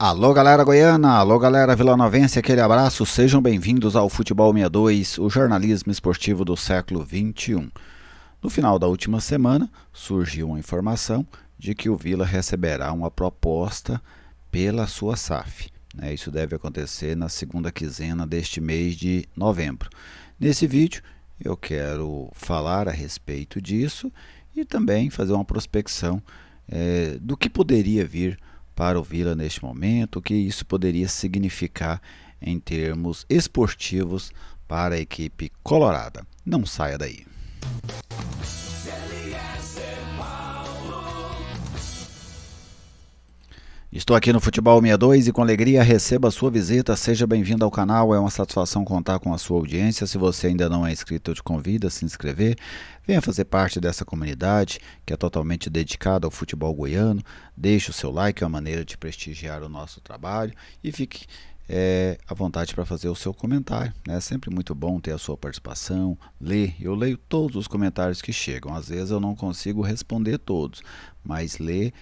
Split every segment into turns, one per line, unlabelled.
Alô galera goiana, alô galera vilanovense, aquele abraço, sejam bem-vindos ao Futebol 62, o jornalismo esportivo do século XXI. No final da última semana, surgiu uma informação de que o Vila receberá uma proposta pela sua SAF. Isso deve acontecer na segunda quinzena deste mês de novembro. Nesse vídeo, eu quero falar a respeito disso e também fazer uma prospecção do que poderia vir para o Vila neste momento, o que isso poderia significar em termos esportivos para a equipe colorada. Não saia daí. Estou aqui no Futebol 62 e com alegria recebo a sua visita. Seja bem-vindo ao canal, é uma satisfação contar com a sua audiência. Se você ainda não é inscrito, eu te convido a se inscrever. Venha fazer parte dessa comunidade que é totalmente dedicada ao futebol goiano. Deixe o seu like, é uma maneira de prestigiar o nosso trabalho e fique à vontade para fazer o seu comentário. É sempre muito bom ter a sua participação, ler. Eu leio todos os comentários que chegam. Às vezes eu não consigo responder todos, mas ler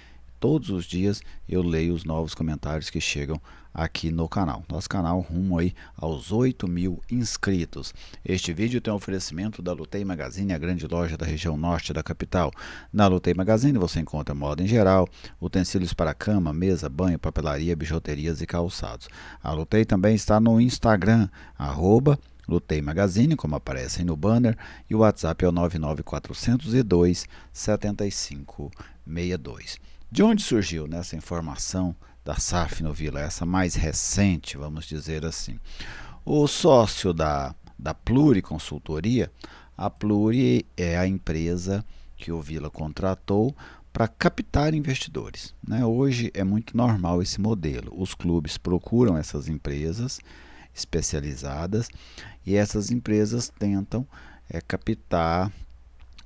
todos os dias eu leio os novos comentários que chegam aqui no canal. Nosso canal rumo aí aos 8.000 inscritos. Este vídeo tem um oferecimento da Lutei Magazine, a grande loja da região norte da capital. Na Lutei Magazine você encontra moda em geral, utensílios para cama, mesa, banho, papelaria, bijuterias e calçados. A Lutei também está no Instagram, @Lutei Magazine, como aparece aí no banner, e o WhatsApp é o 99402 7562. De onde surgiu nessa informação da SAF no Vila, essa mais recente, vamos dizer assim? O sócio da Pluri Consultoria, a Pluri é a empresa que o Vila contratou para captar investidores. Hoje é muito normal esse modelo. Os clubes procuram essas empresas especializadas e essas empresas tentam captar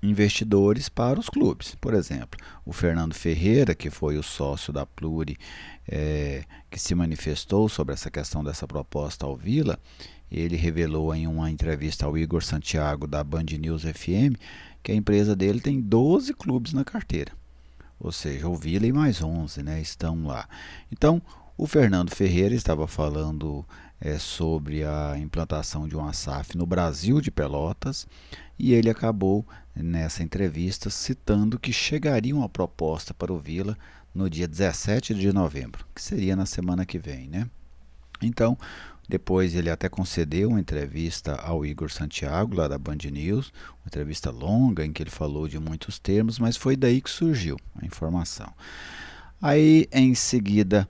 investidores para os clubes. Por exemplo, o Fernando Ferreira, que foi o sócio da Pluri, que se manifestou sobre essa questão dessa proposta ao Vila, ele revelou em uma entrevista ao Igor Santiago da Band News FM que a empresa dele tem 12 clubes na carteira, ou seja, o Vila e mais 11 estão lá. Então, o Fernando Ferreira estava falando sobre a implantação de uma SAF no Brasil de Pelotas e ele acabou nessa entrevista citando que chegaria uma proposta para o Vila no dia 17 de novembro, que seria na semana que vem, Então, depois ele até concedeu uma entrevista ao Igor Santiago, lá da Band News, uma entrevista longa em que ele falou de muitos termos, mas foi daí que surgiu a informação. Aí, em seguida,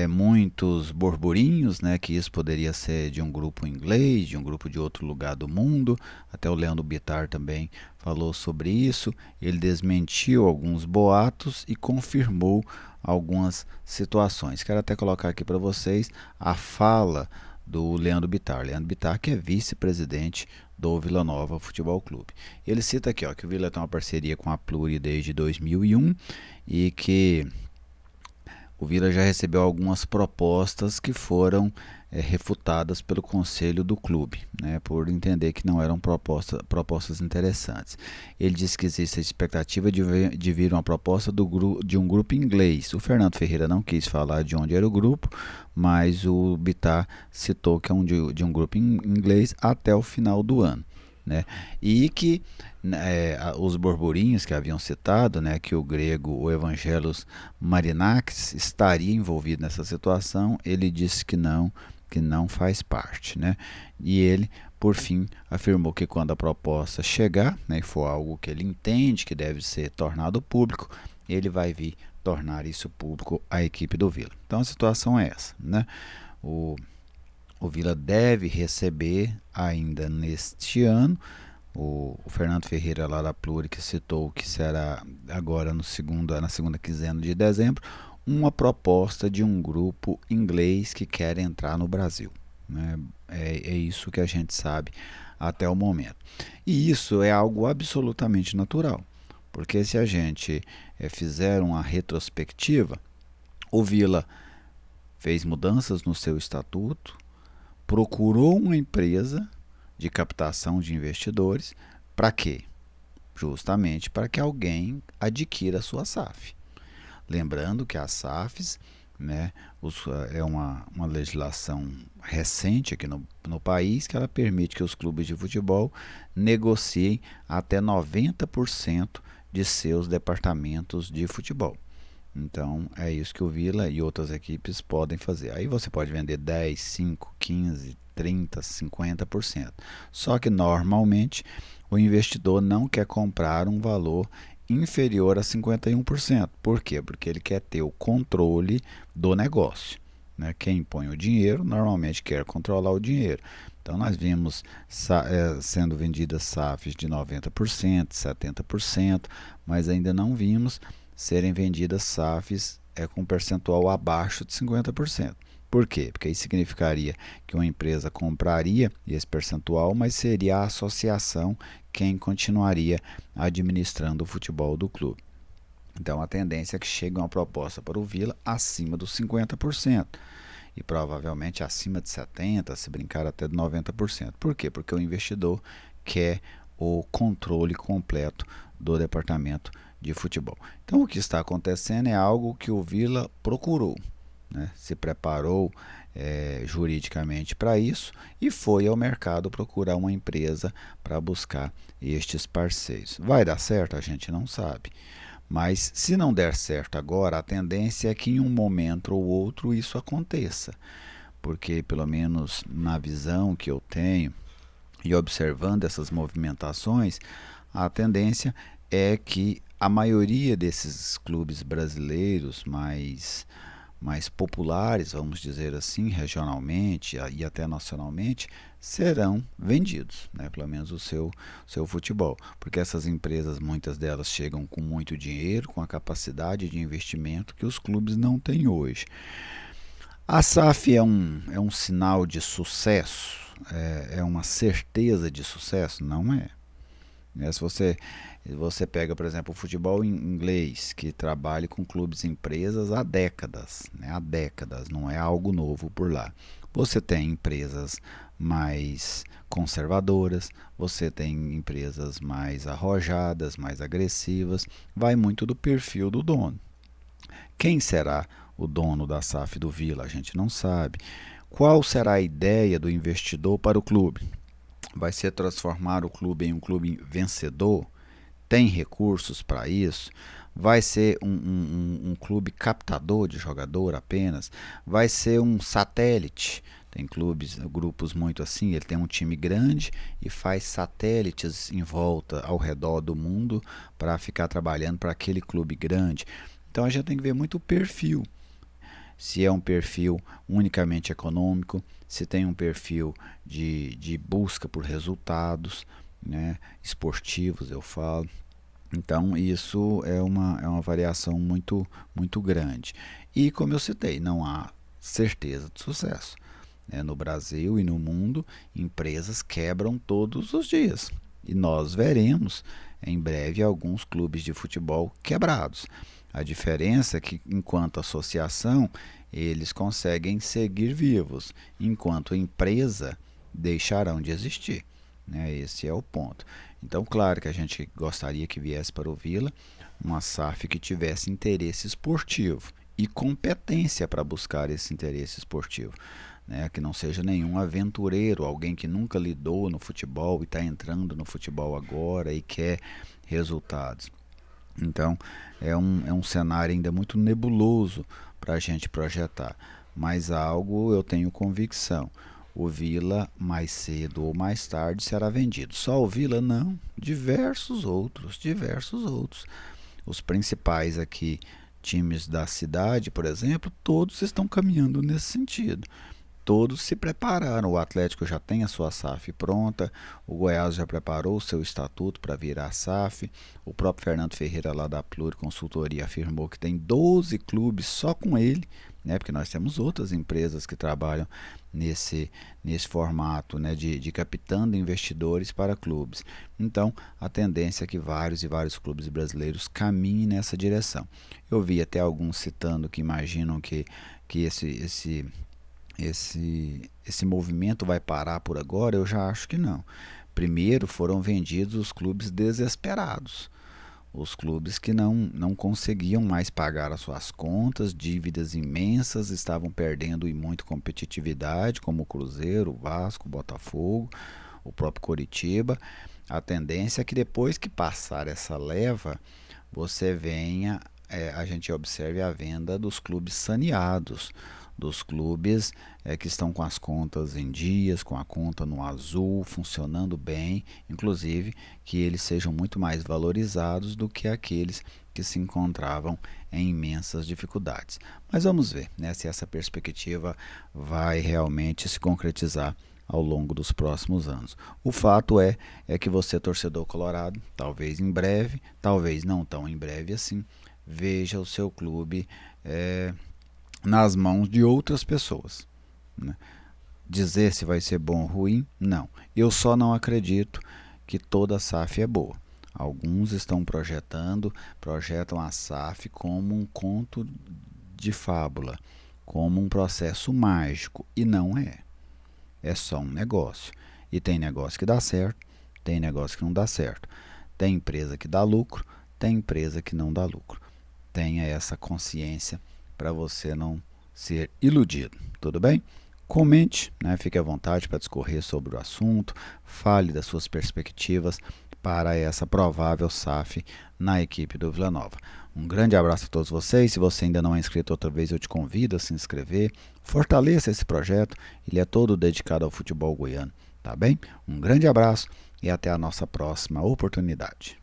muitos burburinhos, que isso poderia ser de um grupo inglês, de um grupo de outro lugar do mundo. Até o Leandro Bittar também falou sobre isso. Ele desmentiu alguns boatos e confirmou algumas situações. Quero até colocar aqui para vocês a fala do Leandro Bittar. Leandro Bittar, que é vice-presidente do Vila Nova Futebol Clube. Ele cita aqui que o Vila tem uma parceria com a Pluri desde 2001 e que o Vila já recebeu algumas propostas que foram refutadas pelo conselho do clube, por entender que não eram propostas interessantes. Ele disse que existe a expectativa de vir uma proposta de um grupo inglês. O Fernando Ferreira não quis falar de onde era o grupo, mas o Bittar citou que é de um grupo inglês até o final do ano. E que os burburinhos que haviam citado, que o grego, o Evangelos Marinakis, estaria envolvido nessa situação, ele disse que não faz parte. E ele, por fim, afirmou que quando a proposta chegar, e for algo que ele entende que deve ser tornado público, ele vai vir tornar isso público à equipe do Vila. Então a situação é essa. O Vila deve receber ainda neste ano. O Fernando Ferreira lá da Pluri que citou que será agora na segunda quinzena de dezembro, uma proposta de um grupo inglês que quer entrar no Brasil. É isso que a gente sabe até o momento. E isso é algo absolutamente natural, porque se a gente fizer uma retrospectiva, o Vila fez mudanças no seu estatuto, procurou uma empresa de captação de investidores. Para quê? Justamente para que alguém adquira a sua SAF. Lembrando que as SAFs né? É uma legislação recente aqui no país que ela permite que os clubes de futebol negociem até 90% de seus departamentos de futebol. Então é isso que o Vila e outras equipes podem fazer. Aí você pode vender 10, 5, 15, 30, 50%. Só que normalmente o investidor não quer comprar um valor inferior a 51%. Por quê? Porque ele quer ter o controle do negócio. Né? Quem põe o dinheiro normalmente quer controlar o dinheiro. Então nós vimos sendo vendidas SAFs de 90%, 70%, mas ainda não vimos serem vendidas SAFs com um percentual abaixo de 50%. Por quê? Porque isso significaria que uma empresa compraria esse percentual, mas seria a associação quem continuaria administrando o futebol do clube. Então a tendência é que chegue uma proposta para o Vila acima dos 50% e provavelmente acima de 70%, se brincar até de 90%. Por quê? Porque o investidor quer o controle completo do departamento de futebol. Então o que está acontecendo é algo que o Vila procurou, né? Se preparou juridicamente para isso e foi ao mercado procurar uma empresa para buscar estes parceiros. Vai dar certo? A gente não sabe. Mas se não der certo agora, a tendência é que em um momento ou outro isso aconteça. Porque, pelo menos na visão que eu tenho e observando essas movimentações, a tendência é que a maioria desses clubes brasileiros mais populares, vamos dizer assim, regionalmente e até nacionalmente, serão vendidos, né? Pelo menos o seu futebol. Porque essas empresas, muitas delas chegam com muito dinheiro, com a capacidade de investimento que os clubes não têm hoje. A SAF é um sinal de sucesso? É uma certeza de sucesso? Não é. Se você pega, por exemplo, o futebol inglês, que trabalha com clubes e empresas há décadas, né? Há décadas, não é algo novo por lá. Você tem empresas mais conservadoras, você tem empresas mais arrojadas, mais agressivas, vai muito do perfil do dono. Quem será o dono da SAF do Vila? A gente não sabe. Qual será a ideia do investidor para o clube? Vai ser transformar o clube em um clube vencedor? Tem recursos para isso? Vai ser um clube captador de jogador apenas? Vai ser um satélite? Tem clubes, grupos muito assim, ele tem um time grande e faz satélites em volta, ao redor do mundo, para ficar trabalhando para aquele clube grande. Então a gente tem que ver muito o perfil. Se é um perfil unicamente econômico, se tem um perfil de busca por resultados, né, esportivos, eu falo. Então, isso é uma variação muito grande. E, como eu citei, não há certeza de sucesso. No Brasil e no mundo, empresas quebram todos os dias. E nós veremos em breve alguns clubes de futebol quebrados. A diferença é que, enquanto associação, eles conseguem seguir vivos, enquanto empresa, deixarão de existir. Esse é o ponto. Então, claro que a gente gostaria que viesse para o Vila uma SAF que tivesse interesse esportivo e competência para buscar esse interesse esportivo. Que não seja nenhum aventureiro, alguém que nunca lidou no futebol e está entrando no futebol agora e quer resultados. Então, é um cenário ainda muito nebuloso para a gente projetar, mas algo eu tenho convicção. O Vila, mais cedo ou mais tarde, será vendido. Só o Vila não, diversos outros, diversos outros. Os principais aqui, times da cidade, por exemplo, todos estão caminhando nesse sentido. Todos se prepararam. O Atlético já tem a sua SAF pronta, o Goiás já preparou o seu estatuto para virar SAF, o próprio Fernando Ferreira lá da Pluri Consultoria afirmou que tem 12 clubes só com ele, porque nós temos outras empresas que trabalham nesse formato, de captando investidores para clubes. Então, a tendência é que vários e vários clubes brasileiros caminhem nessa direção. Eu vi até alguns citando que imaginam que esse movimento vai parar por agora. Eu já acho que não. Primeiro foram vendidos os clubes desesperados. os clubes que não conseguiam mais pagar as suas contas, dívidas imensas, estavam perdendo em muito competitividade, como o Cruzeiro, o Vasco, o Botafogo, o próprio Coritiba. A tendência é que depois que passar essa leva, você venha, a gente observe a venda dos clubes saneados, dos clubes que estão com as contas em dias, com a conta no azul, funcionando bem, inclusive que eles sejam muito mais valorizados do que aqueles que se encontravam em imensas dificuldades. Mas vamos ver, né, se essa perspectiva vai realmente se concretizar ao longo dos próximos anos. O fato é que você, torcedor colorado, talvez em breve, talvez não tão em breve assim, veja o seu clube nas mãos de outras pessoas, né? Dizer se vai ser bom ou ruim, não. Eu só não acredito que toda a SAF é boa. Alguns estão projetam a SAF como um conto de fábula, como um processo mágico, e não é. É só um negócio. E tem negócio que dá certo, tem negócio que não dá certo. Tem empresa que dá lucro, tem empresa que não dá lucro. Tenha essa consciência para você não ser iludido, tudo bem? Comente, né? Fique à vontade para discorrer sobre o assunto, fale das suas perspectivas para essa provável SAF na equipe do Vila Nova. Um grande abraço a todos vocês. Se você ainda não é inscrito, outra vez eu te convido a se inscrever. Fortaleça esse projeto, ele é todo dedicado ao futebol goiano, tá bem? Um grande abraço e até a nossa próxima oportunidade.